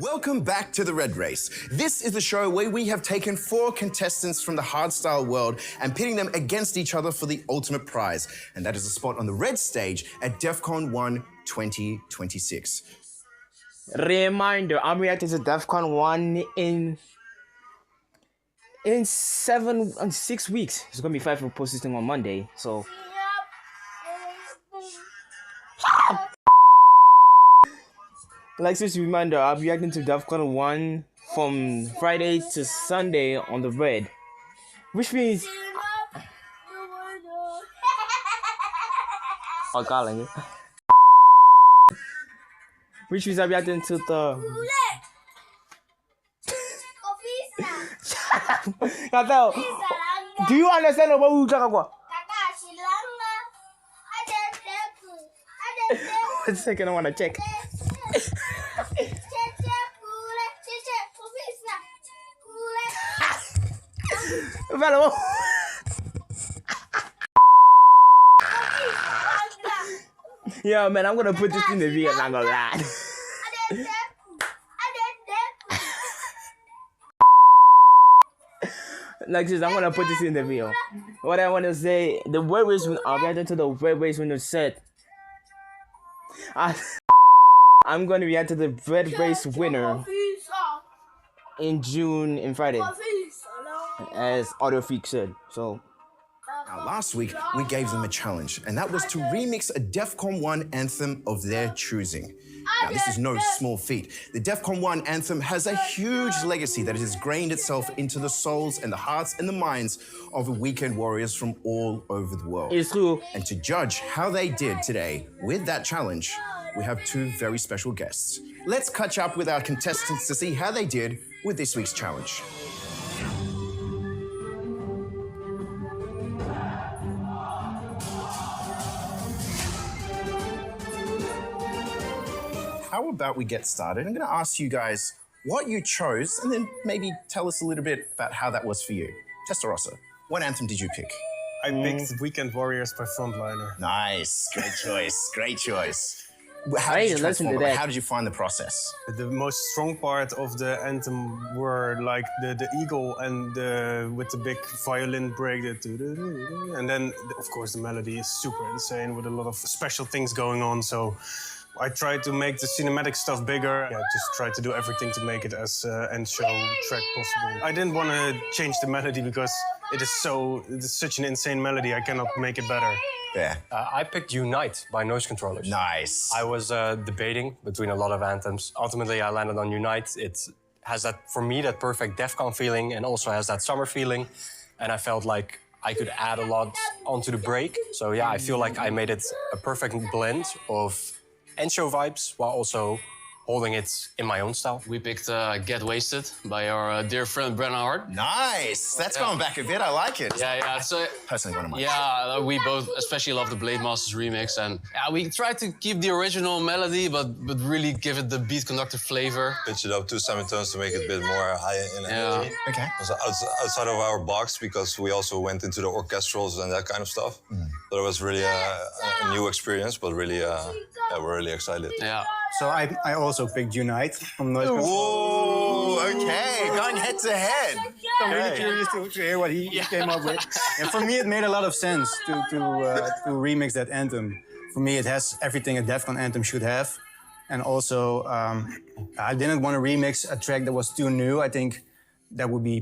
Welcome back to the Red Race. This is the show where we have taken 4 contestants from the hardstyle world and pitting them against each other for the ultimate prize. And that is a spot on the red stage at Defqon.1 2026. Reminder, I'm reacting to Defqon 1 in 6 weeks. It's gonna be 5 for posting on Monday, so like just a reminder, I'll be reacting to Defqon 1 from Friday to Sunday on the red. Which means oh god, which means I'll be reacting to the do you understand what we're talking about? 1 second, I wanna check. Yeah, man, I'm gonna put this in the video, not gonna lie. Like this, I'm gonna put this in the video. What I wanna say, the red race when I'll react to the red race when it's set. I'm gonna react to the red race winner in June and Friday, as Audio Freak said. So now, last week, we gave them a challenge, and that was to remix a Defqon 1 anthem of their choosing. Now, this is no small feat. The Defqon 1 anthem has a huge legacy that has grained itself into the souls and the hearts and the minds of weekend warriors from all over the world. it's true. And to judge how they did today with that challenge, we have 2 very special guests. Let's catch up with our contestants to see how they did with this week's challenge. How about we get started? I'm going to ask you guys what you chose and then maybe tell us a little bit about how that was for you. Testarossa, what anthem did you pick? I picked Weekend Warriors by Frontliner. Nice, great choice, great choice. How I did you didn't listen to transform it? that. How did you find the process? The most strong part of the anthem were like the eagle and with the big violin break, and then of course the melody is super insane with a lot of special things going on. So I tried to make the cinematic stuff bigger. Yeah, just tried to do everything to make it as end show track possible. I didn't want to change the melody because it's such an insane melody. I cannot make it better. Yeah. I picked Unite by Noise Controllers. Nice. I was debating between a lot of anthems. Ultimately, I landed on Unite. It has that, for me, that perfect Defqon feeling and also has that summer feeling. And I felt like I could add a lot onto the break. So yeah, I feel like I made it a perfect blend of end show vibes while also holding it in my own style. We picked Get Wasted by our dear friend Brennan Hart. Nice. That's going back a bit. I like it. Yeah. It's Personally, one of mine. yeah, we both especially love the Blade Masters remix, and yeah, we tried to keep the original melody, but really give it the beat conductor flavor. Pitch it up 2 semitones to make it a bit more high in energy. Yeah. Okay. It was outside of our box because we also went into the orchestrals and that kind of stuff. So it was really a new experience, but really, we're really excited. Yeah. So I also picked Unite from Noise Control. Whoa, okay. Going head to head. I'm really curious to hear what he came up with. And for me, it made a lot of sense to remix that anthem. For me, it has everything a Defqon anthem should have. And also, I didn't want to remix a track that was too new. I think that would be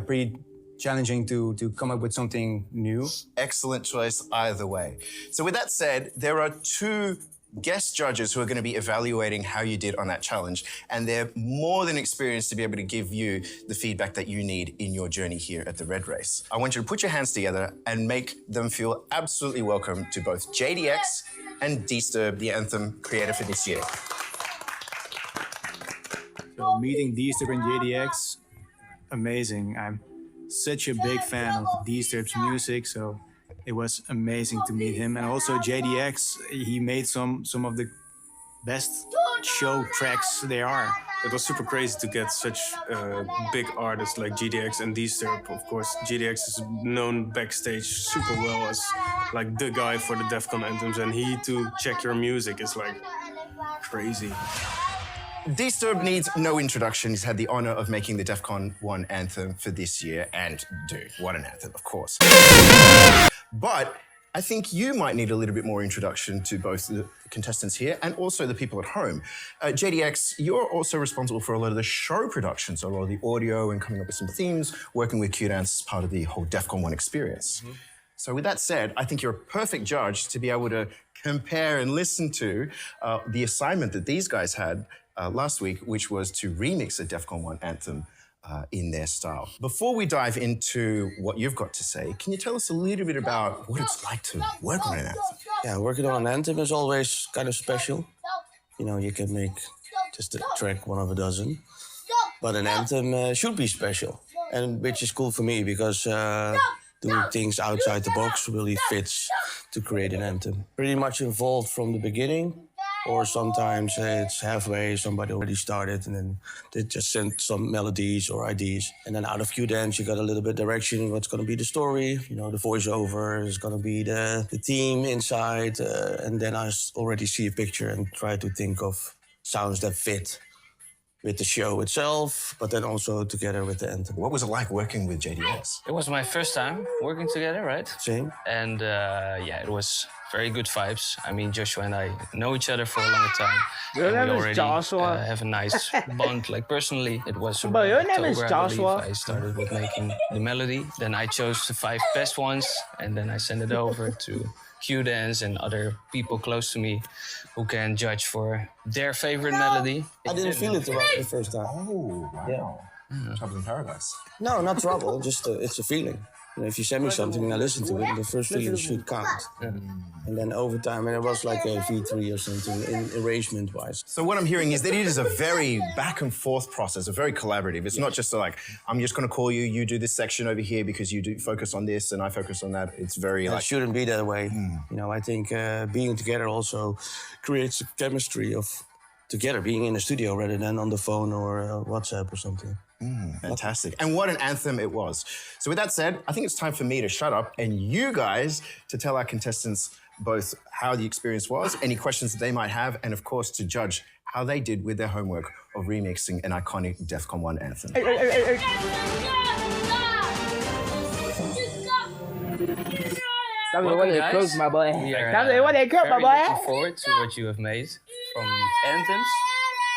pretty challenging to come up with something new. Excellent choice either way. So with that said, there are 2 guest judges who are going to be evaluating how you did on that challenge, and they're more than experienced to be able to give you the feedback that you need in your journey here at the Red Race. I want you to put your hands together and make them feel absolutely welcome to both JDX and Disturb, the anthem creator for this year. So meeting Disturb and JDX, amazing. I'm such a big fan of Disturb's music, so it was amazing to meet him. And also JDX, he made some of the best show tracks there are. It was super crazy to get such big artists like GDX and Disturb. Of course, GDX is known backstage super well as like the guy for the Defqon anthems, and he to check your music is like crazy. Disturb needs no introduction. He's had the honor of making the Defqon.1 anthem for this year, and dude, what an anthem, of course. But I think you might need a little bit more introduction to both the contestants here and also the people at home. JDX, you're also responsible for a lot of the show production, so a lot of the audio and coming up with some themes, working with Q-Dance as part of the whole Defqon.1 experience. So with that said, I think you're a perfect judge to be able to compare and listen to the assignment that these guys had last week, which was to remix a Defqon.1 anthem in their style. Before we dive into what you've got to say, can you tell us a little bit about what it's like to work on an anthem? Yeah, working on an anthem is always kind of special. You know, you can make just a track, one of a dozen. But an anthem should be special. And which is cool for me because doing things outside the box really fits to create an anthem. Pretty much involved from the beginning. Or sometimes it's halfway, somebody already started and then they just sent some melodies or ideas. And then out of Q-Dance, you got a little bit direction, what's gonna be the story, you know, the voiceover is gonna be the theme inside. And then I already see a picture and try to think of sounds that fit with the show itself, but then also together with the anthem. What was it like working with JDS? It was my first time working together, right? Same. And yeah, it was very good vibes. I mean, Joshua and I know each other for a long time. Your and name we is already Joshua. Have a nice bond. Like personally, it was But your name is October, Joshua. I believe I started with making the melody. Then I chose the 5 best ones, and then I sent it over to Q-Dance and other people close to me who can judge for their favorite melody. I didn't feel it the first time. Oh, wow. Yeah. Trouble in Paradise. No, not trouble, just it's a feeling. You know, if you send me something and I listen to it, the first feeling should count. And then over time, and it was like a V3 or something, in arrangement-wise. So what I'm hearing is that it is a very back and forth process, a very collaborative. It's not just like, I'm just going to call you, you do this section over here because you do focus on this and I focus on that. It's very It shouldn't be that way. You know, I think being together also creates a chemistry of together, being in the studio rather than on the phone or WhatsApp or something. Fantastic. And what an anthem it was. So with that said, I think it's time for me to shut up and you guys to tell our contestants both how the experience was, any questions that they might have, and of course to judge how they did with their homework of remixing an iconic Defqon.1 anthem. Tell me what they cooked, my boy. Tell me what they cooked, my very boy. looking forward to what you have made from anthems,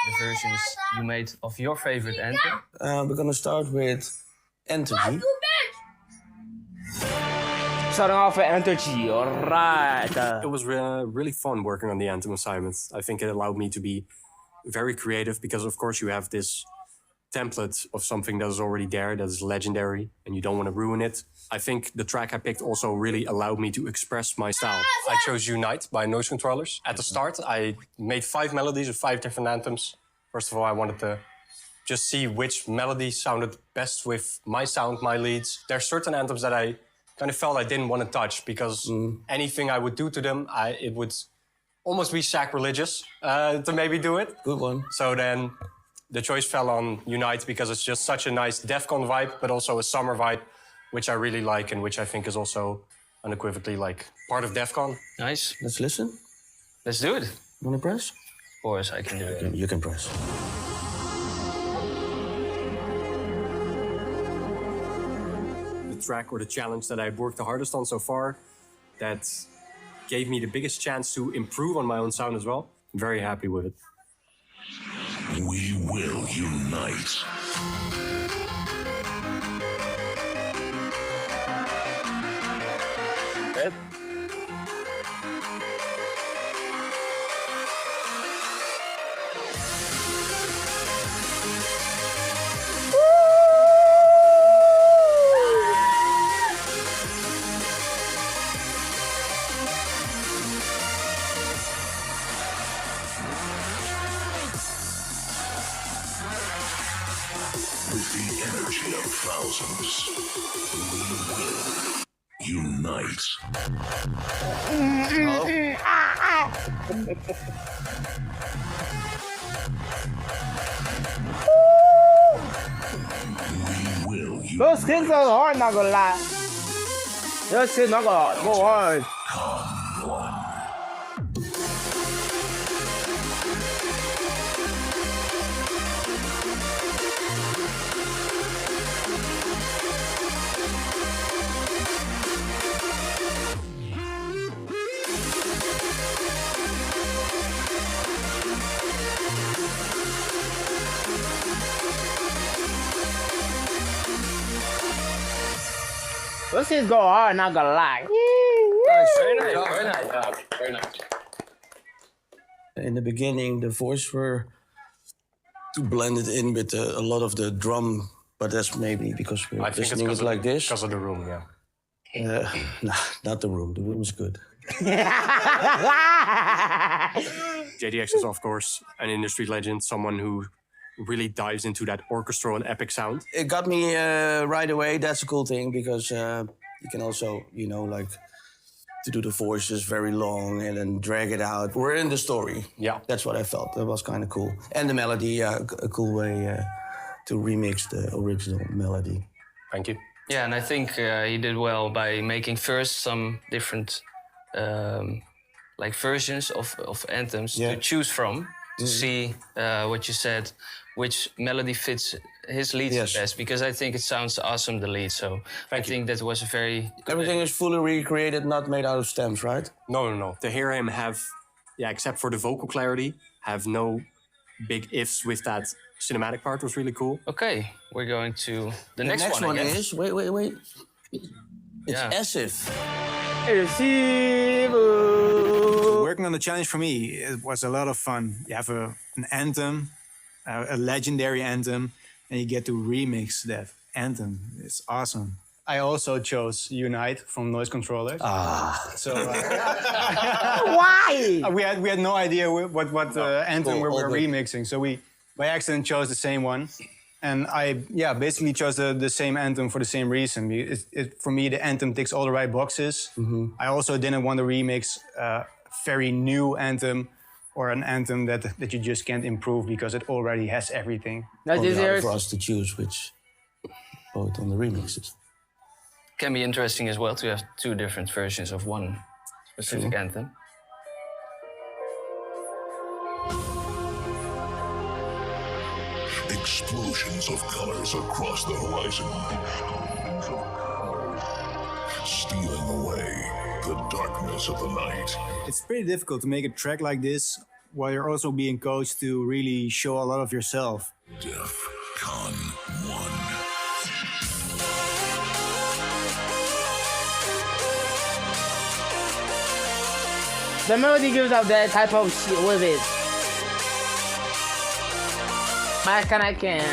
the versions you made of your favorite anthem. We're gonna start with Energy. Starting off with Energy, alright. It was really fun working on the anthem assignments. I think it allowed me to be very creative because, of course, you have this template of something that is already there, that is legendary, and you don't want to ruin it. I think the track I picked also really allowed me to express my style. I chose Unite by Noise Controllers. At the start, I made 5 melodies of 5 different anthems. First of all, I wanted to just see which melody sounded best with my sound, my leads. There are certain anthems that I kind of felt I didn't want to touch because anything I would do to them, it would almost be sacrilegious to maybe do it. Good one. So then the choice fell on Unite because it's just such a nice Defqon vibe, but also a summer vibe, which I really like and which I think is also unequivocally like part of Defqon. Nice. Let's listen. Let's do it. You wanna press? Of course, I can do it. You can press. The track or the challenge that I've worked the hardest on so far, that gave me the biggest chance to improve on my own sound as well. I'm very happy with it. We will unite. With the energy of thousands, we will unite. We will unite. Those things are hard, not gonna lie. Those things not gonna go hard. Come one. Those things go hard, not gonna lie. Very nice, very nice. Very nice. In the beginning, the voice were too blended in with a lot of the drum, but that's maybe because we're listening it like this. Because of the room, yeah. Nah, not the room. The room is good. JDX is, of course, an industry legend, someone who really dives into that orchestral and epic sound. It got me right away. That's a cool thing because you can also, you know, like to do the voices very long and then drag it out. We're in the story. Yeah. That's what I felt. That was kind of cool. And the melody, a cool way to remix the original melody. Thank you. Yeah, and I think he did well by making first some different like versions of anthems to choose from to see what you said, which melody fits his lead best. Because I think it sounds awesome, the lead. So I think that was a very Everything is fully recreated, not made out of stems, right? No. To hear him have, except for the vocal clarity, have no big ifs with that cinematic part was really cool. Okay, we're going to the next one. I guess. Is wait. It's as if. Working on the challenge for me, it was a lot of fun. You have an anthem, a legendary anthem, and you get to remix that anthem. It's awesome. I also chose Unite from Noise Controllers. So Why? we had no idea what anthem we were remixing, so we by accident chose the same one. And I basically chose the same anthem for the same reason. For me, the anthem ticks all the right boxes. I also didn't want to remix a very new anthem or an anthem that you just can't improve because it already has everything. That's hard for us to choose which both on the remixes. Can be interesting as well to have two different versions of one specific anthem. Explosions of colors across the horizon, stealing away the darkness of the night. It's pretty difficult to make a track like this while you're also being coached to really show a lot of yourself. Defqon.1. The melody gives out that type of shit with it. I can't.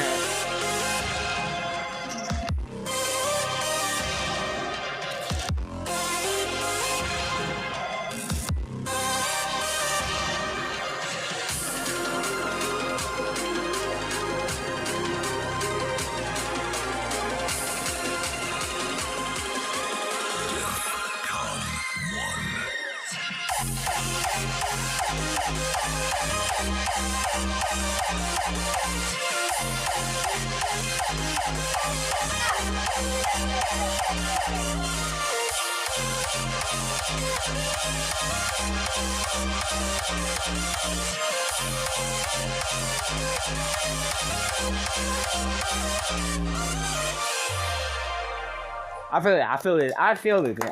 I feel it.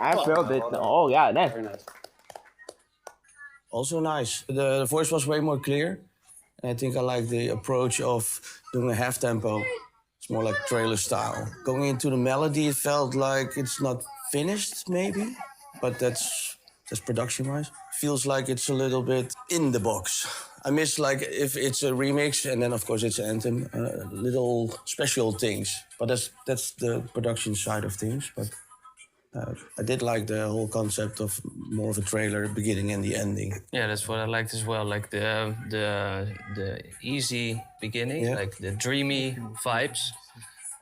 Oh yeah, that's very nice. Also nice. The voice was way more clear. And I think I like the approach of doing a half tempo. It's more like trailer style. Going into the melody, it felt like it's not finished, maybe. But that's production-wise. Feels like it's a little bit in the box. I miss like if it's a remix and then of course it's an anthem, little special things. But that's the production side of things. But I did like the whole concept of more of a trailer, beginning and the ending. Yeah, that's what I liked as well. Like the easy beginning, like the dreamy vibes.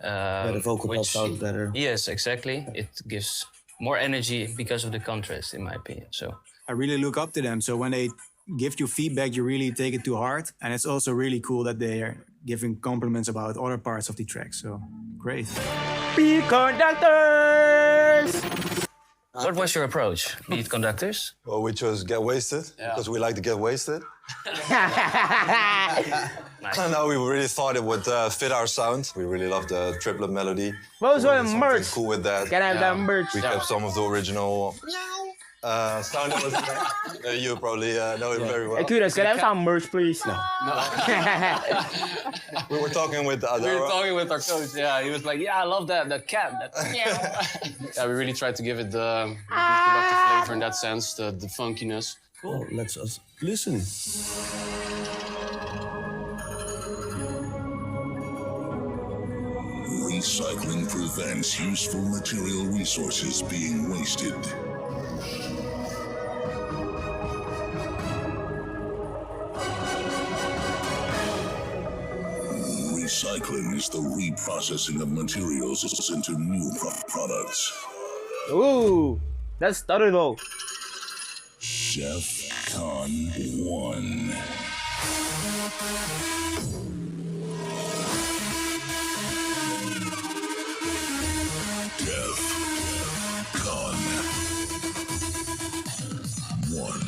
The vocal pops out better. Yes, exactly. It gives more energy because of the contrast, in my opinion. So I really look up to them. So when they give you feedback, you really take it to heart. And it's also really cool that they are giving compliments about other parts of the track. So great. Beat conductors! What was your approach, Beat Conductors? Well, we chose Get Wasted, because we like to get wasted. Nice. No, we really thought it would fit our sound. We really love the triplet melody. What was We your did something merch? cool with that. Can I have that merch? We kept some of the original Sound was you probably know it very well. Hey, Kudos, can I have some merch, please? No. We were talking with We were talking with our coach. Yeah, he was like, "Yeah, I love that cat." Yeah, we really tried to give it the beat conductor flavor in that sense, the funkiness. Cool. Let's listen. Recycling prevents useful material resources being wasted. Recycling is the reprocessing of materials into new products. Ooh, that's stutter though. Defqon.1. Defqon.1.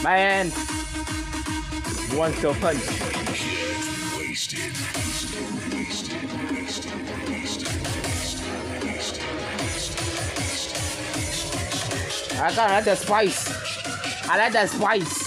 Man, one still punch. Wasted. I like that spice. I like that spice.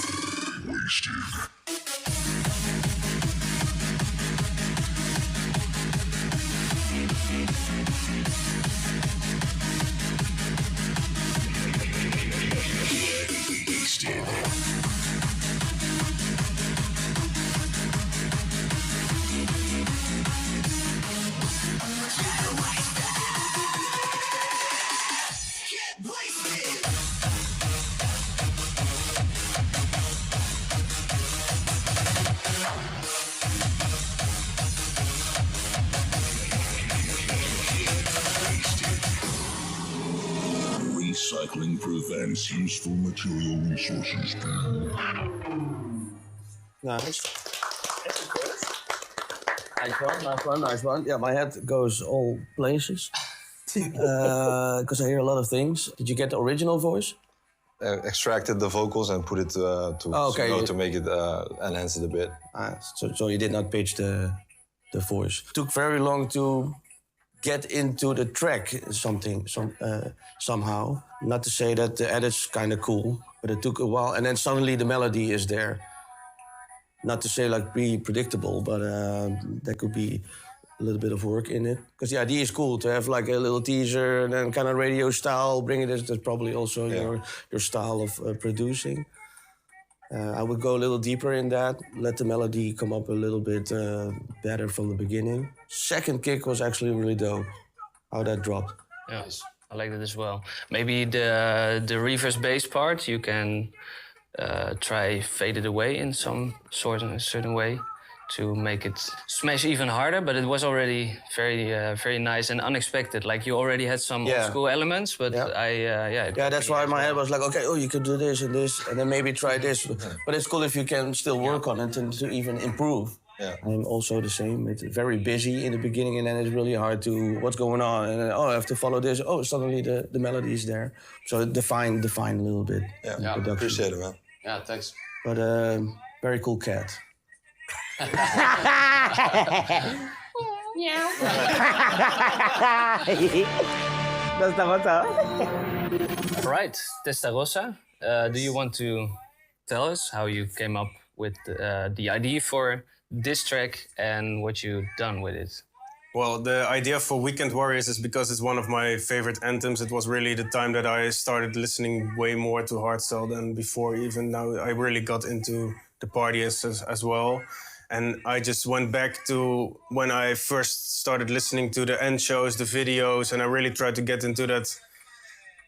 Recycling prevents useful material resources being Nice. Nice one. Yeah, my head goes all places. Because I hear a lot of things. Did you get the original voice? Extracted the vocals and put it to make it enhance it a bit. So you did not pitch the voice. It took very long to get into the track somehow. Not to say that the edit's kind of cool, but it took a while. And then suddenly the melody is there. Not to say like be predictable, but there could be a little bit of work in it. Because the idea is cool to have like a little teaser and then kind of radio style, bring it. That's probably also your style of producing. I would go a little deeper in that, let the melody come up a little bit better from the beginning. Second kick was actually really dope, how that dropped. Yes, I like that as well. Maybe the reverse bass part, you can try fade it away in some certain way to make it smash even harder, but it was already very nice and unexpected. Like you already had some old school elements, but that's why my head was like, okay, you could do this, and then maybe try this. But it's cool if you can still work on it and to even improve. Yeah. I'm also the same. It's very busy in the beginning, and then it's really hard to what's going on, and then, I have to follow this. Suddenly the melody is there. So define a little bit. Yeah, appreciate it, man. Yeah, thanks. But very cool cat. All right, Testarossa, do you want to tell us how you came up with the idea for this track and what you've done with it? Well, the idea for Weekend Warriors is because it's one of my favorite anthems. It was really the time that I started listening way more to hardstyle than before. Even now, I really got into the party as well. And I just went back to when I first started listening to the end shows, the videos, and I really tried to get into that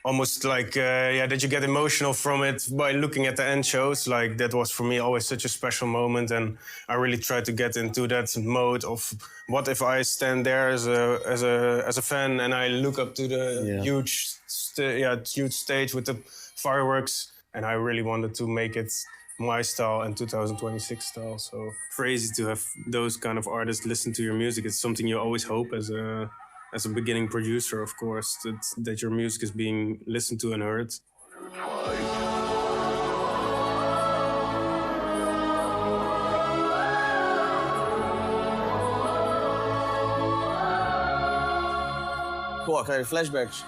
almost like, that you get emotional from it by looking at the end shows. Like that was for me always such a special moment. And I really tried to get into that mode of what if I stand there as a fan and I look up to the huge stage with the fireworks. And I really wanted to make it my style and 2026 style. So crazy to have those kind of artists listen to your music. It's something you always hope as a beginning producer, of course, that your music is being listened to and heard. Cool, okay, flashbacks.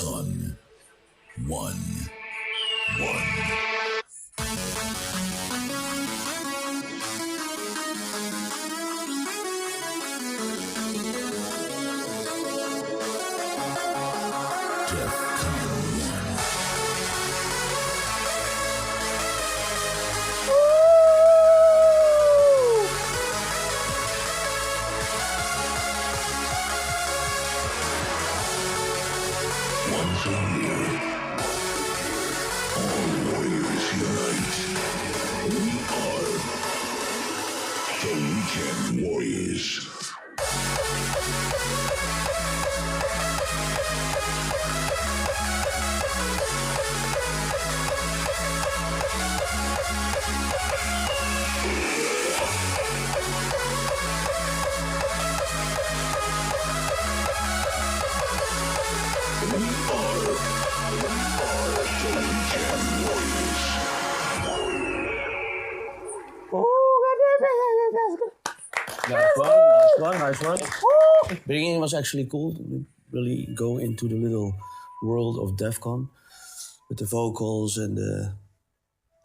Defqon.1. Once a year, all warriors unite. We are the Weekend Warriors. Nice one. Beginning was actually cool. To really go into the little world of Defqon with the vocals and the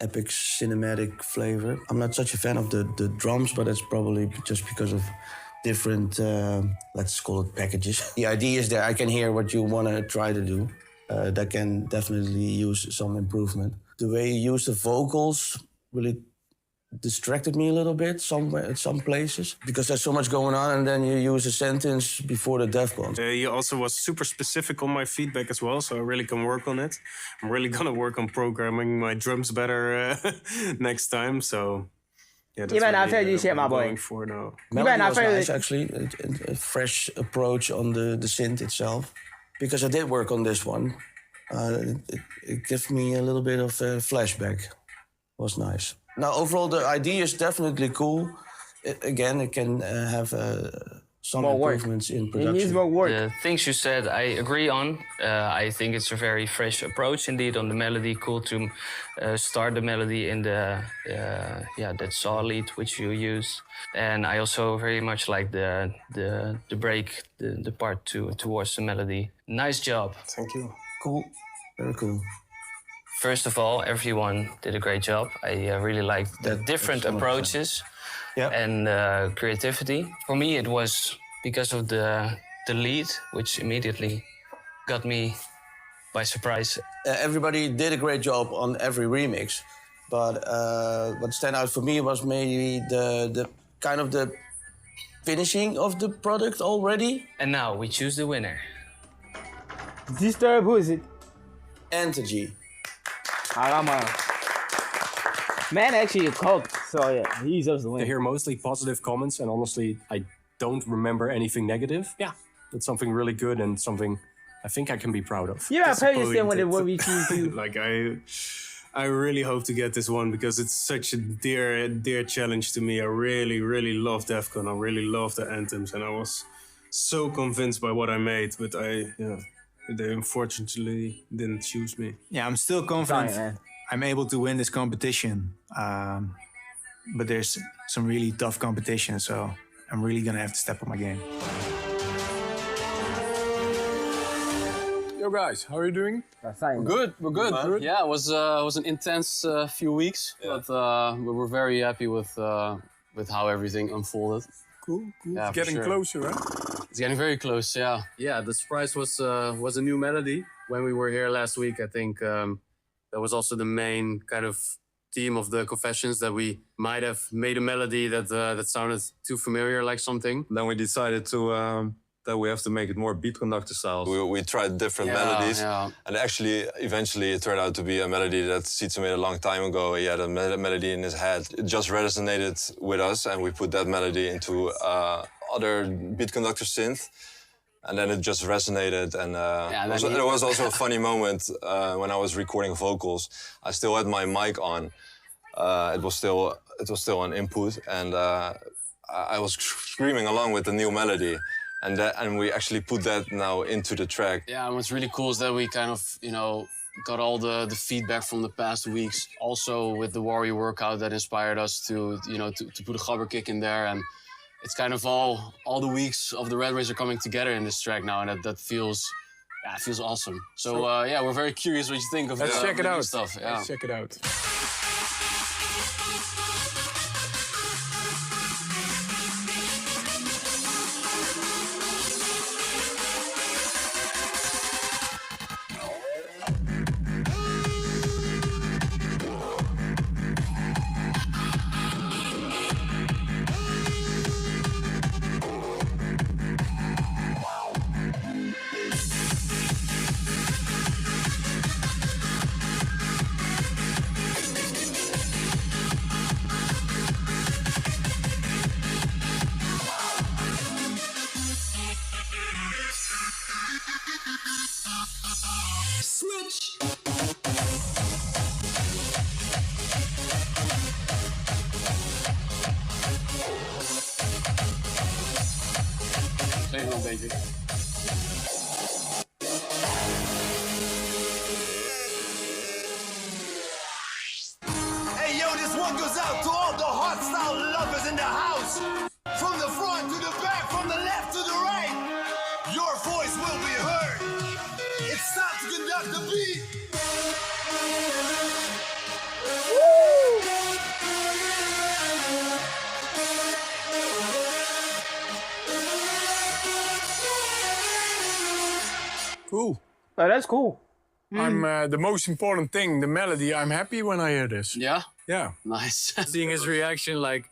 epic cinematic flavor. I'm not such a fan of the drums, but that's probably just because of different, let's call it packages. The idea is that I can hear what you want to try to do. That can definitely use some improvement. The way you use the vocals really distracted me a little bit at some places because there's so much going on, and then you use a sentence before the Defqon. He also was super specific on my feedback as well, so I really can work on it. I'm really gonna work on programming my drums better next time. So yeah, that's You better not really, fail this shit, what my I'm boy. going for now. Melody was nice, actually. A fresh approach on the synth itself. Because I did work on this one, it gives me a little bit of a flashback. Was nice. Now, overall, the idea is definitely cool. It can have some more improvements in production. It needs more work. The things you said, I agree on. I think it's a very fresh approach indeed on the melody. Cool to start the melody in the that saw lead which you use, and I also very much like the break, the part towards the melody. Nice job. Thank you. Cool, very cool. First of all, everyone did a great job. I really liked the different approaches and creativity. For me, it was because of the lead, which immediately got me by surprise. Everybody did a great job on every remix, but what stand out for me was maybe the kind of the finishing of the product already. And now we choose the winner. Disturb, who is it? Entergy. Man, actually a cult, so yeah, he deserves the win. I hear mostly positive comments, and honestly, I don't remember anything negative. Yeah, it's something really good and something I think I can be proud of. Yeah, I probably understand what we choose to. Like I really hope to get this one because it's such a dear challenge to me. I really love Defqon. I really love the anthems, and I was so convinced by what I made, but they unfortunately didn't choose me. Yeah, I'm still confident Sorry, man. I'm able to win this competition. But there's some really tough competition, so I'm really gonna have to step up my game. Yo guys, how are you doing? We're good. We're good. Yeah, it was an intense few weeks, but we were very happy with how everything unfolded. Cool. Yeah, It's getting closer, right? It's getting very close. Yeah. Yeah. The surprise was a new melody when we were here last week. I think that was also the main kind of theme of the confessions, that we might have made a melody that sounded too familiar, like something. Then we decided to that we have to make it more beat conductor style. We tried different melodies, and actually, eventually, it turned out to be a melody that Sietse made a long time ago. He had a melody in his head. It just resonated with us, and we put that melody into other beat conductor synth. And then it just resonated, and there was also a funny moment when I was recording vocals. I still had my mic on. It was still an input, and I was screaming along with the new melody, and we actually put that now into the track. Yeah, and what's really cool is that we kind of, got all the feedback from the past weeks. Also with the Warrior workout that inspired us to put a gabber kick in there, and it's kind of all the weeks of the Red Race are coming together in this track now, and that feels, it feels awesome. So we're very curious what you think of Let's check it out. Stuff. Yeah. Let's check it out. Baby. Hey yo, this one goes out to all the hardstyle lovers in the house. From the front to the back, from the left to the right. Your voice will be heard. It's time to conduct the beat. Cool. Oh, that's cool. I'm the most important thing, the melody. I'm happy when I hear this. Yeah? Yeah. Nice. Seeing his reaction, like,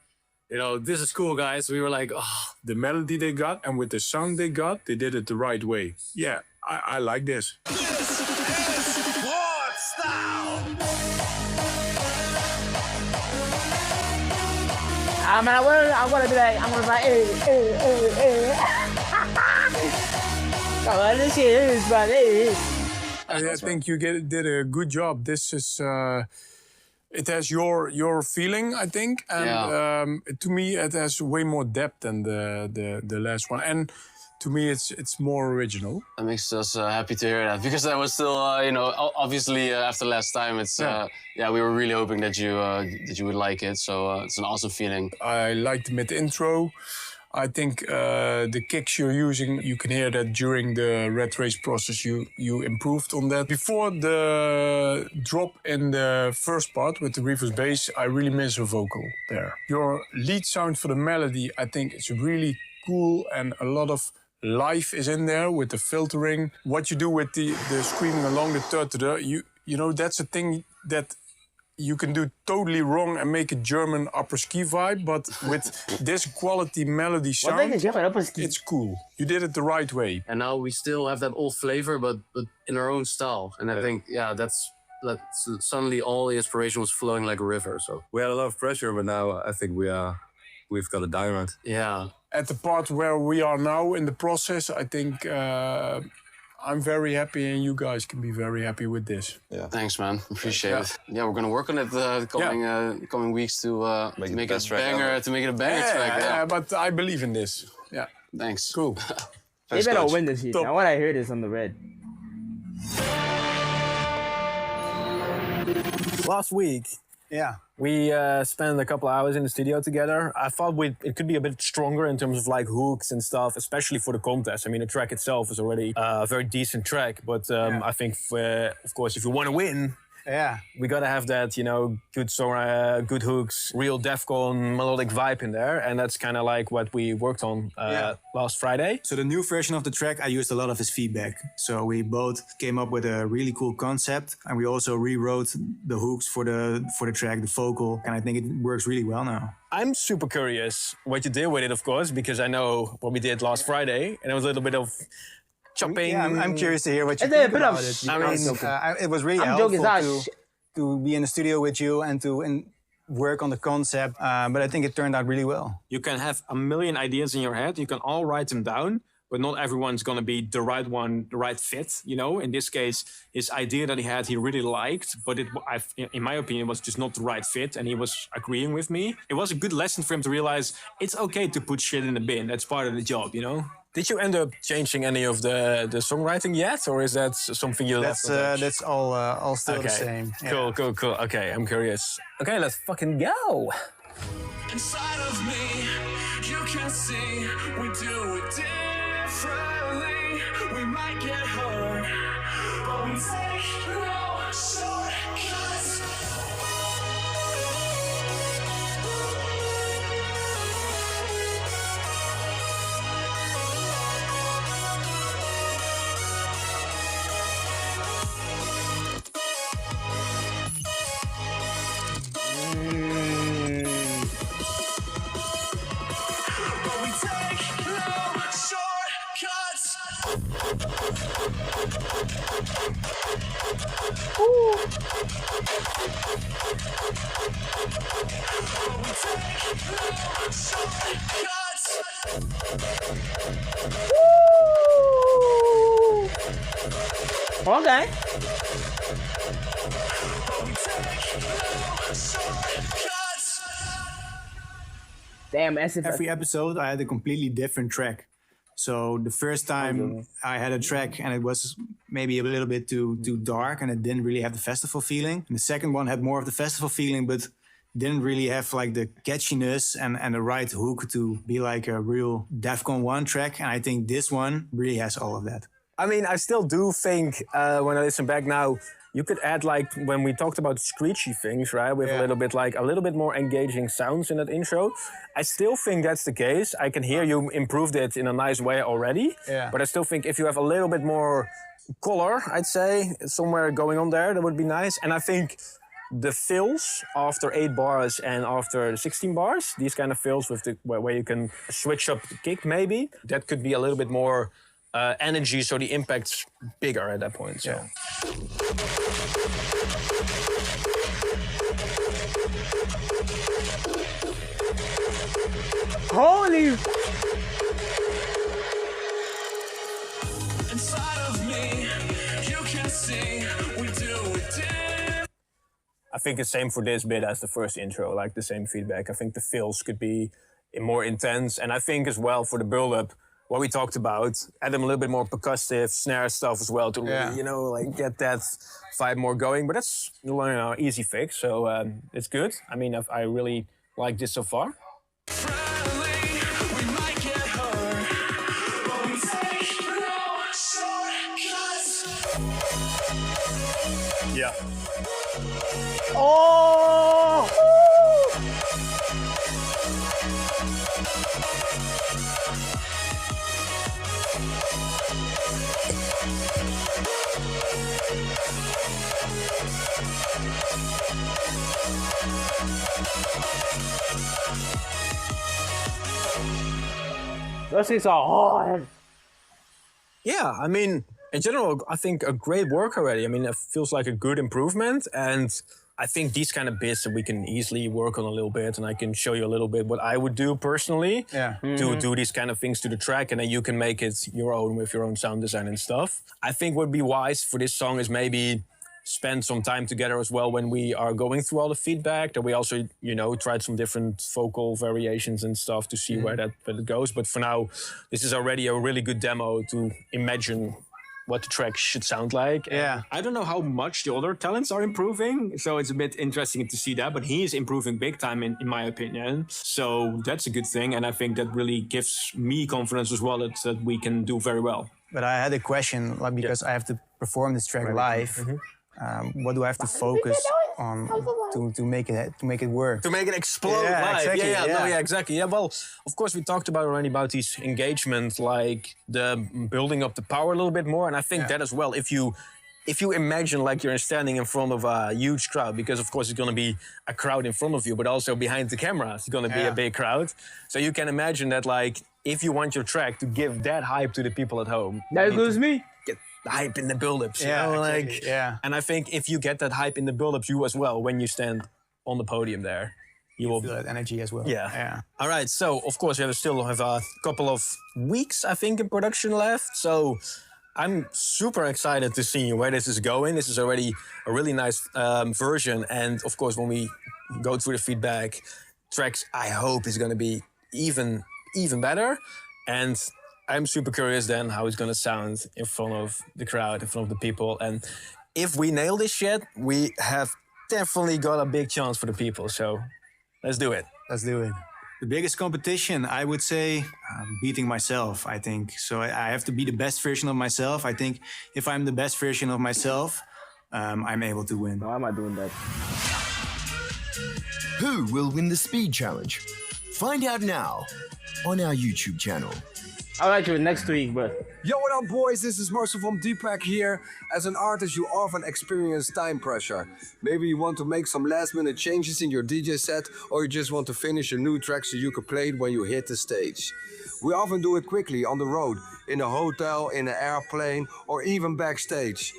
this is cool, guys. We were like, oh, the melody they got and with the sound they got, they did it the right way. Yeah, I like this. This is hardstyle. I want to be like, this is my I think you did a good job. This is, it has your feeling, I think, and to me it has way more depth than the last one, and to me it's more original. That makes us happy to hear that, because that was still, obviously after last time, it's we were really hoping that you would like it. So it's an awesome feeling. I liked the mid-intro. I think the kicks you're using, you can hear that during the Red Race process you improved on that. Before the drop in the first part with the reverse bass, I really miss a vocal there. Your lead sound for the melody, I think it's really cool, and a lot of life is in there with the filtering. What you do with the screaming along the third to the, that's a thing that you can do totally wrong and make a German upper ski vibe, but with this quality melody sound, it's cool. You did it the right way. And now we still have that old flavor, but in our own style. And I think, that's suddenly all the inspiration was flowing like a river. So We had a lot of pressure, but now I think we've got a diamond. Yeah. At the part where we are now in the process, I think I'm very happy, and you guys can be very happy with this. Yeah. Thanks, man. Appreciate it. Yeah, we're gonna work on it the coming weeks to make it a banger. To make it a banger track. Yeah, but I believe in this. Yeah. Thanks. Cool. They better win this heat. I want to hear this on the red. Last week, we spent a couple of hours in the studio together. I thought it could be a bit stronger in terms of like hooks and stuff, especially for the contest. I mean, the track itself is already a very decent track, but I think, of course, if you want to win, we gotta have that, good song, good hooks, real Defqon melodic vibe in there, and that's kind of like what we worked on last Friday. So the new version of the track, I used a lot of his feedback. So we both came up with a really cool concept, and we also rewrote the hooks for the track, the vocal, and I think it works really well now. I'm super curious what you did with it, of course, because I know what we did last Friday, and it was a little bit of chopping. Yeah, I'm curious to hear what you think about it. I mean, it was really helpful to be in the studio with you and to work on the concept, but I think it turned out really well. You can have a million ideas in your head, you can all write them down, but not everyone's going to be the right one, the right fit. You know, in this case, his idea that he really liked, but in my opinion, was just not the right fit, and he was agreeing with me. It was a good lesson for him to realize it's okay to put shit in the bin. That's part of the job, you know. Did you end up changing any of the songwriting yet, or is that something you left? That's all still the same. Cool. Okay, I'm curious. Okay, let's fucking go. Inside of me, you can see we do it differently. We might get hurt, but we take no shortcuts. Okay. Damn, as if every episode I had a completely different track. So the first time I had a track and it was maybe a little bit too dark and it didn't really have the festival feeling. And the second one had more of the festival feeling, but didn't really have like the catchiness and the right hook to be like a real Defqon.1 track. And I think this one really has all of that. I mean, I still do think when I listen back now, you could add like when we talked about screechy things, right? With a little bit more engaging sounds in that intro. I still think that's the case. I can hear you improved it in a nice way already. Yeah. But I still think if you have a little bit more color, I'd say, somewhere going on there, that would be nice. And I think the fills after 8 bars and after 16 bars, these kind of fills with the where you can switch up the kick maybe, that could be a little bit more energy, so the impact's bigger at that point. So. Yeah. Holy! Inside of me, you can see we do it. I think it's same for this bit as the first intro, like the same feedback. I think the fills could be more intense, and I think as well for the build-up, what we talked about, add them a little bit more percussive snare stuff as well to really, like get that vibe more going. But that's easy fix, so it's good. I mean, I really like this so far. Yeah. Oh! This is hard. Yeah, I mean, in general, I think a great work already. I mean, it feels like a good improvement, and I think these kind of bits that we can easily work on a little bit, and I can show you a little bit what I would do personally to do these kind of things to the track, and then you can make it your own with your own sound design and stuff. I think what would be wise for this song is maybe spend some time together as well when we are going through all the feedback, that we also, tried some different vocal variations and stuff to see where it goes. But for now, this is already a really good demo to imagine what the track should sound like. Yeah. I don't know how much the other talents are improving, so it's a bit interesting to see that, but he is improving big time in my opinion. So that's a good thing, and I think that really gives me confidence as well that we can do very well. But I had a question, like, because I have to perform this track live. What do I have to focus on to make it work? To make it explode live. Exactly, exactly. Yeah, well, of course we talked already about these engagement, like the building up the power a little bit more, and I think that as well. If you imagine like you're standing in front of a huge crowd, because of course it's going to be a crowd in front of you, but also behind the camera it's going to be a big crowd. So you can imagine that, like, if you want your track to give that hype to the people at home, there goes me. Get the hype in the build-ups, and I think if you get that hype in the build-ups, you as well, when you stand on the podium there, you will feel that energy as well. Yeah. All right. So of course we still have a couple of weeks, I think, in production left. So I'm super excited to see where this is going. This is already a really nice version, and of course when we go through the feedback, tracks I hope is going to be even better. And I'm super curious then how it's going to sound in front of the crowd, in front of the people. And if we nail this shit, we have definitely got a big chance for the people. So let's do it. Let's do it. The biggest competition, I would say, beating myself, I think. So I have to be the best version of myself. I think if I'm the best version of myself, I'm able to win. Why am I doing that? Who will win the speed challenge? Find out now on our YouTube channel. I'll like you next week, but... Yo, what up, boys? This is Marcel from Deepak here. As an artist, you often experience time pressure. Maybe you want to make some last-minute changes in your DJ set, or you just want to finish a new track so you can play it when you hit the stage. We often do it quickly on the road, in a hotel, in an airplane, or even backstage.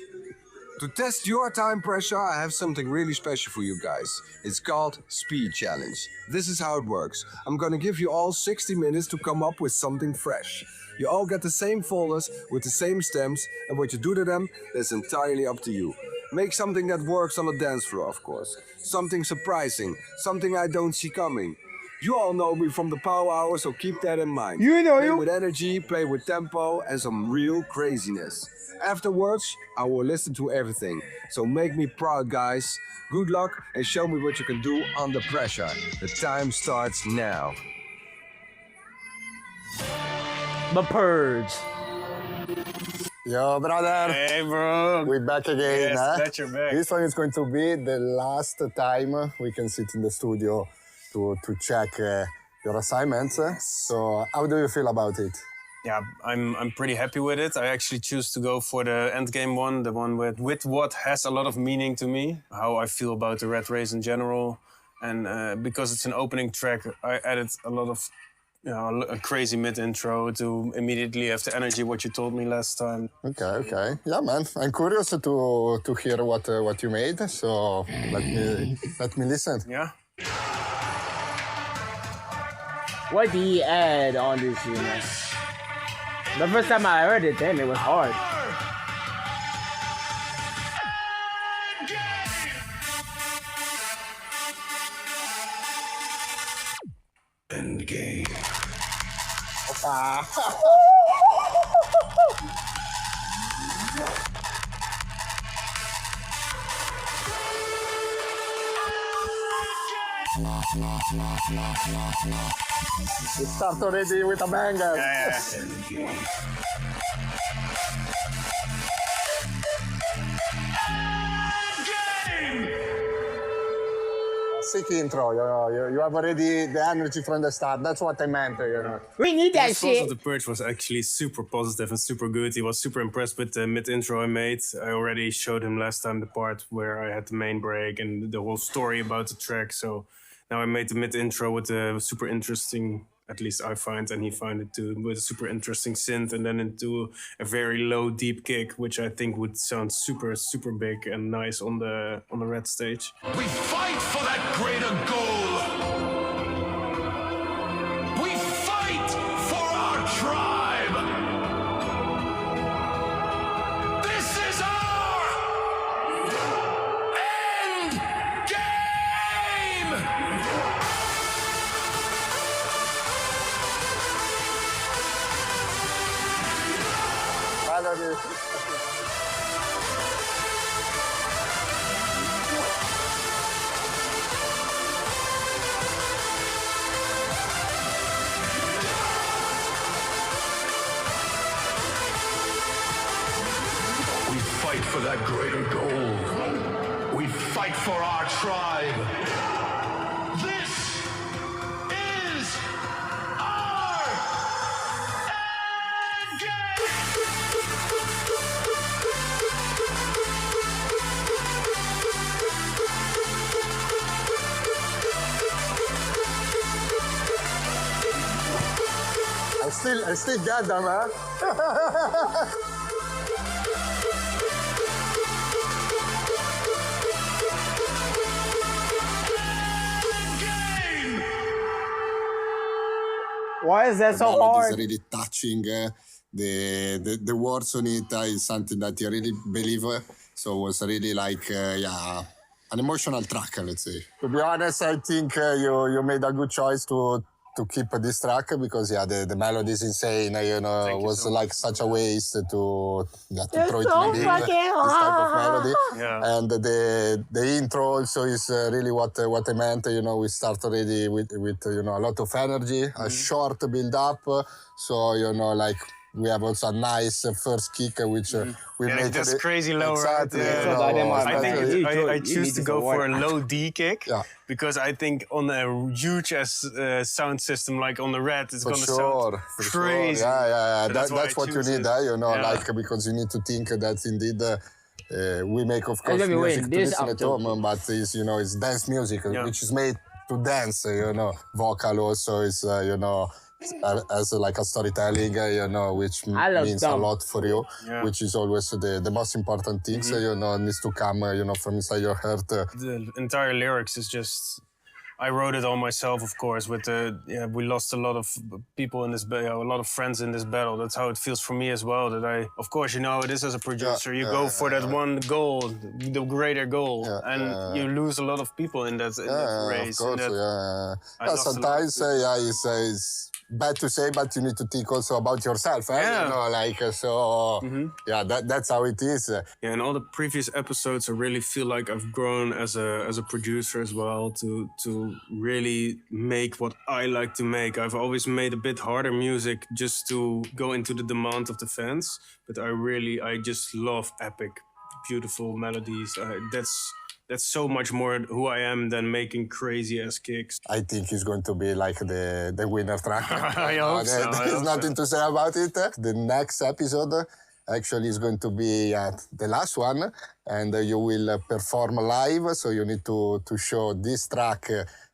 To test your time pressure, I have something really special for you guys. It's called Speed Challenge. This is how it works. I'm gonna give you all 60 minutes to come up with something fresh. You all get the same folders with the same stems, and what you do to them, that's entirely up to you. Make something that works on the dance floor, of course. Something surprising, something I don't see coming. You all know me from the power hour, so keep that in mind. Play with energy, play with tempo, and some real craziness. Afterwards, I will listen to everything. So make me proud, guys. Good luck and show me what you can do under pressure. The time starts now. The Purge. Yo, brother. Hey, bro. We're back again. Yes, huh? that's your back. This one is going to be the last time we can sit in the studio to check your assignments. So how do you feel about it? Yeah, I'm pretty happy with it. I actually choose to go for the endgame one, the one with what has a lot of meaning to me, how I feel about the Red Race in general. And because it's an opening track, I added a lot of, a crazy mid-intro to immediately have the energy, what you told me last time. Okay. Yeah, man. I'm curious to hear what you made. So let me listen. Yeah. What did he add on this, you know? The first time I heard it, damn, it was hard. Endgame. We start already with a banger. Yeah. Sick intro. You have already the energy from the start. That's what I meant. We need that The response shit. of the Purge was actually super positive and super good. He was super impressed with the mid-intro I made. I already showed him last time the part where I had the main break and the whole story about the track. So now I made the mid-intro with the super interesting, at least I find, and he found it too, with a super interesting synth, and then into a very low, deep kick, which I think would sound super, super big and nice on the red stage. We fight for that greater goal. We fight for our tribe. This is our end game. We fight for that greater goal. We fight for our tribe. This is our end I still got them, huh? Why is that so hard? It's really touching. The words on it is something that you really believe. So it was really like, an emotional track, let's say. To be honest, I think you made a good choice to keep this track because the melody is insane. It was like such a waste to throw it in the bin, this type of melody. Yeah. And the intro also is really what I meant. We start already with a lot of energy, a short build up. So we have also a nice first kick, which we make that's crazy low, exactly. Right? I choose to go for a low D kick because I think on a huge sound system like on the Red, it's going to sound crazy. Sure. Yeah. So that's what you need, because you need to think that indeed we make, of course, music to listen at home, but it's dance music, which is made to dance. Vocal also is as like a storytelling, which means a lot for you, which is always the most important thing. Needs to come, from inside your heart. The entire lyrics is just. I wrote it all myself, of course. We lost a lot of people in this battle, a lot of friends in this battle. That's how it feels for me as well. Of course, it is as a producer. You go for that one goal, the greater goal, and you lose a lot of people in that race. Of course, sometimes, it's bad to say, but you need to think also about yourself. That's how it is. Yeah, in all the previous episodes, I really feel like I've grown as a producer as well to really make what I like to make. I've always made a bit harder music just to go into the demand of the fans, but I just love epic, beautiful melodies. That's so much more who I am than making crazy ass kicks. I think it's going to be like the winner track. I hope so. There's nothing to say about it. The next episode actually is going to be the last one, and you will perform live. So you need to show this track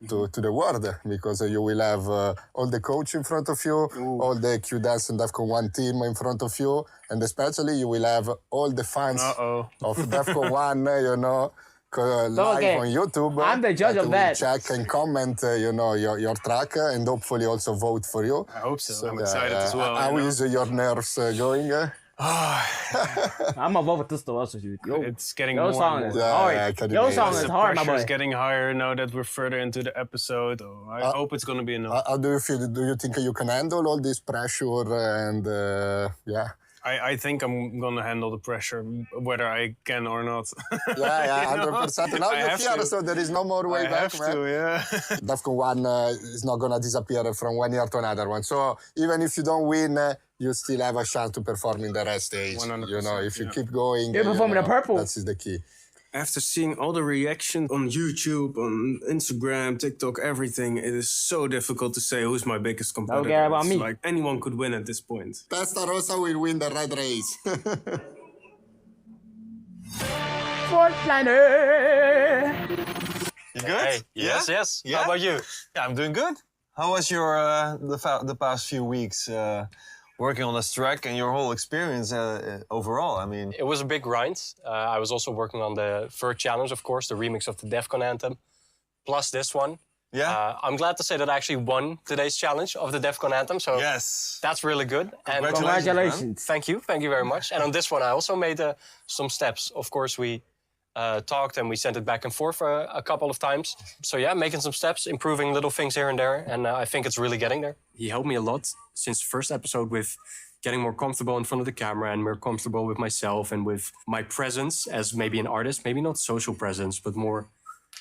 to the world, because you will have all the coach in front of you, all the Q Dance and Defqon.1 team in front of you, and especially you will have all the fans of Defqon.1, live on YouTube. I'm the judge of that. Check and comment, your track, and hopefully also vote for you. I hope so. I'm excited as well. How is your nerves going? I'm gonna vote for this also, dude. It's getting your more song and is more. hard. Your song is hard, my boy. It's getting higher now that we're further into the episode. I hope it's gonna be enough. How do you feel? Do you think you can handle all this pressure and I think I'm gonna handle the pressure, whether I can or not. 100%. Now you're here, so there is no more way back, man. Defqon.1 is not gonna disappear from one year to another one. So even if you don't win, you still have a chance to perform in the rest stage. 100%, if you keep going, you're performing the purple. That's the key. After seeing all the reaction on YouTube, on Instagram, TikTok, everything, it is so difficult to say who's my biggest competitor. Don't care about me. Like anyone could win at this point. Testarossa will win the red race. Fortliner. You good? Hey, yes. Yeah? How about you? Yeah, I'm doing good. How was your the past few weeks working on this track and your whole experience overall? I mean, it was a big grind. I was also working on the third challenge, of course, the remix of the Defqon anthem, plus this one. Yeah. I'm glad to say that I actually won today's challenge of the Defqon anthem. So that's really good. Congratulations. Thank you very much. And on this one, I also made some steps. Of course, we talked and we sent it back and forth a couple of times. So yeah, making some steps, improving little things here and there, and I think it's really getting there. He helped me a lot since the first episode with getting more comfortable in front of the camera and more comfortable with myself and with my presence as maybe an artist, maybe not social presence, but more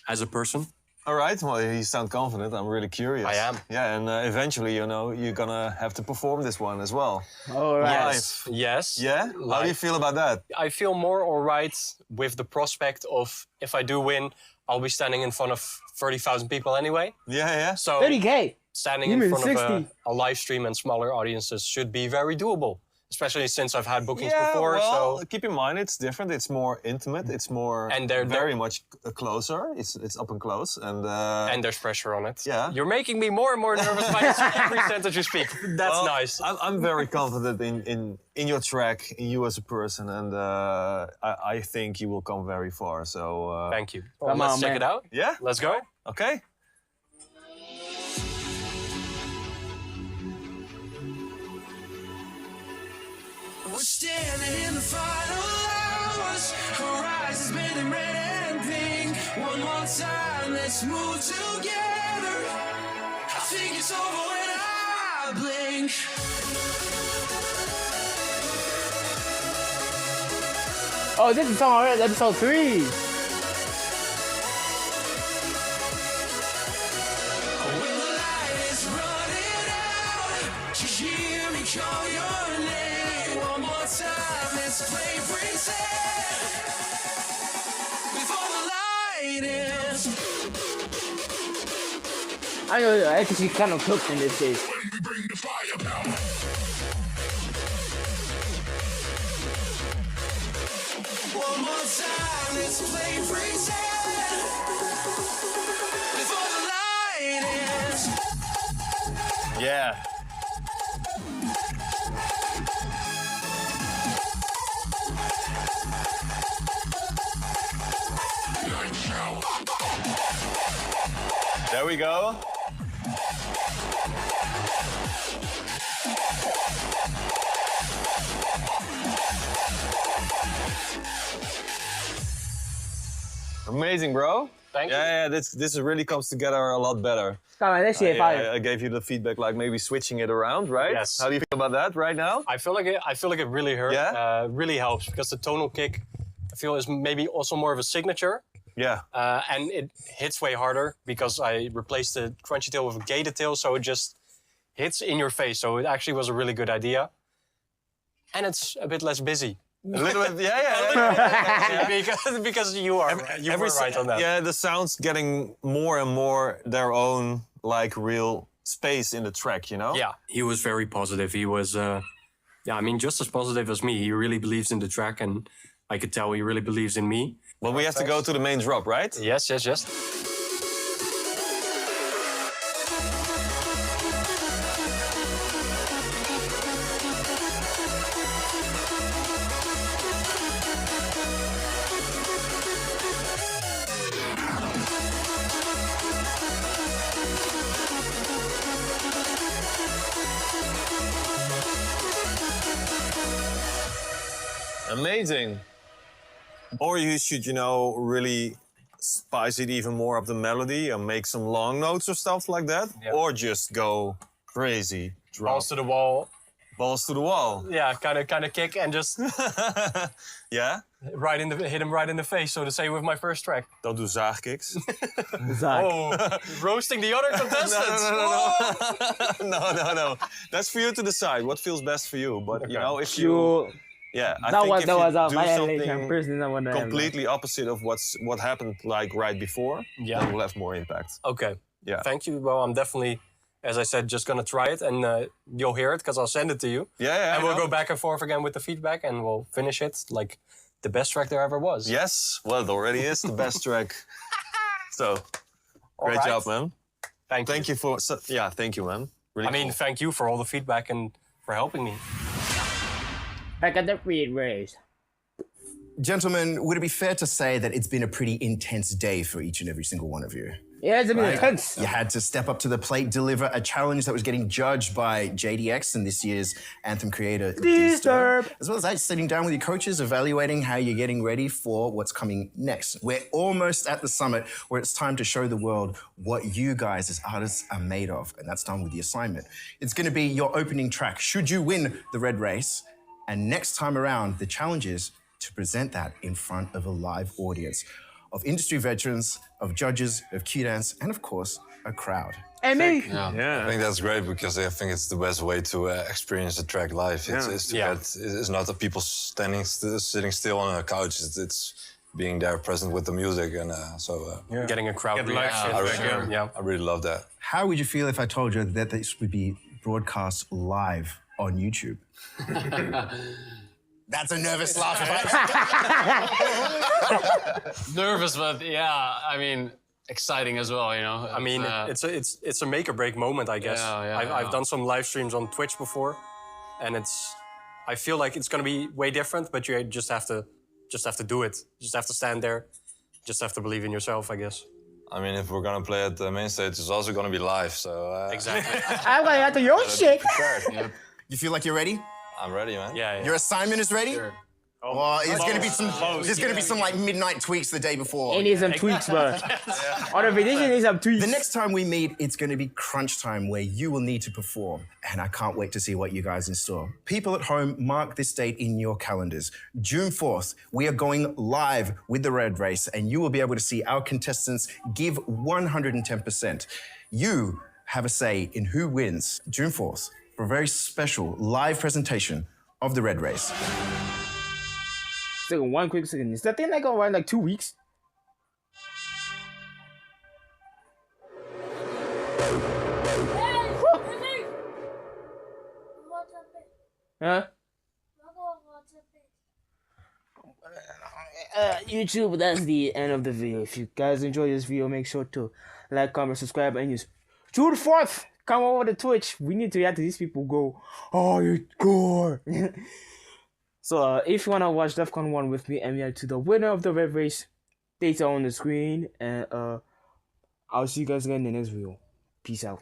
as a person. All right, well, you sound confident. I'm really curious. I am. Yeah, and eventually, you're gonna have to perform this one as well. All right. Yes. Yeah? How do you feel about that? I feel more all right with the prospect of, if I do win, I'll be standing in front of 30,000 people anyway. Yeah. So 30K? Standing in front of a live stream and smaller audiences should be very doable. Especially since I've had bookings before. Well, so keep in mind it's different. It's more intimate. It's more they're very much closer. It's up and close, and there's pressure on it. Yeah, you're making me more and more nervous by every sentence you speak. That's nice. I'm very confident in your track, in you as a person, and I think you will come very far. So thank you. Well, let's check it out. Yeah, let's go. Okay. We're standing in the final hours. Horizons bending red and pink. One more time, let's move together. I think it's over when I blink. Oh, this is song already, episode 3. Call your name one more time. Let's play pretend before the light is. I know, I think she kind of cooked in this case. One more time. Let's play pretend before the light is. Yeah. There we go. Amazing, bro. Thank you. Yeah, this really comes together a lot better. I gave you the feedback, like maybe switching it around, right? Yes. How do you feel about that right now? I feel like it really hurt. Yeah? Really helps because the tonal kick, I feel, is maybe also more of a signature. Yeah. And it hits way harder because I replaced the crunchy tail with a gated tail, so it just hits in your face. So it actually was a really good idea. And it's a bit less busy. A little bit, yeah. because you were right on that. Yeah, the sound's getting more and more their own, like, real space in the track, you know? Yeah, he was very positive. He was, just as positive as me. He really believes in the track, and I could tell he really believes in me. Well, we have to go to the main drop, right? Yes. Amazing. Or you should, really spice it even more up the melody and make some long notes or stuff like that. Yeah. Or just go crazy. Drop. Balls to the wall. Balls to the wall. Yeah, kind of kick and just Yeah? hit him right in the face. So to say with my first track. Don't do zaagkicks. Oh, roasting the other contestants. No. That's for you to decide what feels best for you. But if you... Yeah, I that think was if you do my something personally completely opposite of what happened like right before, then it will have more impact. Okay. Yeah. Thank you. Well, I'm definitely, as I said, just gonna try it, and you'll hear it because I'll send it to you. Yeah. And we'll go back and forth again with the feedback, and we'll finish it like the best track there ever was. Yes. Well, it already is the best track. So, great job, man. Thank you. Thank you, man. Really cool. Thank you for all the feedback and for helping me. Back at the feed race. Gentlemen, would it be fair to say that it's been a pretty intense day for each and every single one of you? Yeah, it's been intense. You had to step up to the plate, deliver a challenge that was getting judged by JDX and this year's Anthem creator, Disturb. As well as that, sitting down with your coaches, evaluating how you're getting ready for what's coming next. We're almost at the summit where it's time to show the world what you guys as artists are made of. And that's done with the assignment. It's going to be your opening track, should you win the red race. And next time around, the challenge is to present that in front of a live audience of industry veterans, of judges, of Q-Dance, and of course, a crowd. And me. I think that's great because I think it's the best way to experience the track live. It's not the people sitting still on a couch. It's being there present with the music and getting a crowd reaction. I really love that. How would you feel if I told you that this would be broadcast live on YouTube? That's a nervous laugh. Nervous, but exciting as well, It's a make or break moment, I guess. I've done some live streams on Twitch before, and I feel like it's gonna be way different, but you just have to do it. You just have to stand there. Just have to believe in yourself, I guess. I mean, if we're gonna play at the main stage, it's also gonna be live, so... Exactly. I'm gonna have to your shit. You feel like you're ready? I'm ready, man. Yeah. Your assignment is ready? Sure. Well, it's gonna be some. Close. There's gonna be some like midnight tweaks the day before. It needs some tweaks, but on the edition needs some tweaks. The next time we meet, it's gonna be crunch time where you will need to perform, and I can't wait to see what you guys in store. People at home, mark this date in your calendars. June 4th, we are going live with the Red Race, and you will be able to see our contestants give 110%. You have a say in who wins June 4th for a very special live presentation of the Red Race. Second, one quick second. Is that thing like around like 2 weeks? Huh? YouTube, that's the end of the video. If you guys enjoyed this video, make sure to like, comment, subscribe, and use June 4th. Come over to Twitch. We need to react to these people go, oh, you gore. So if you want to watch Defqon 1 with me and react to the winner of the Red Race, data on the screen. And I'll see you guys again in the next video. Peace out.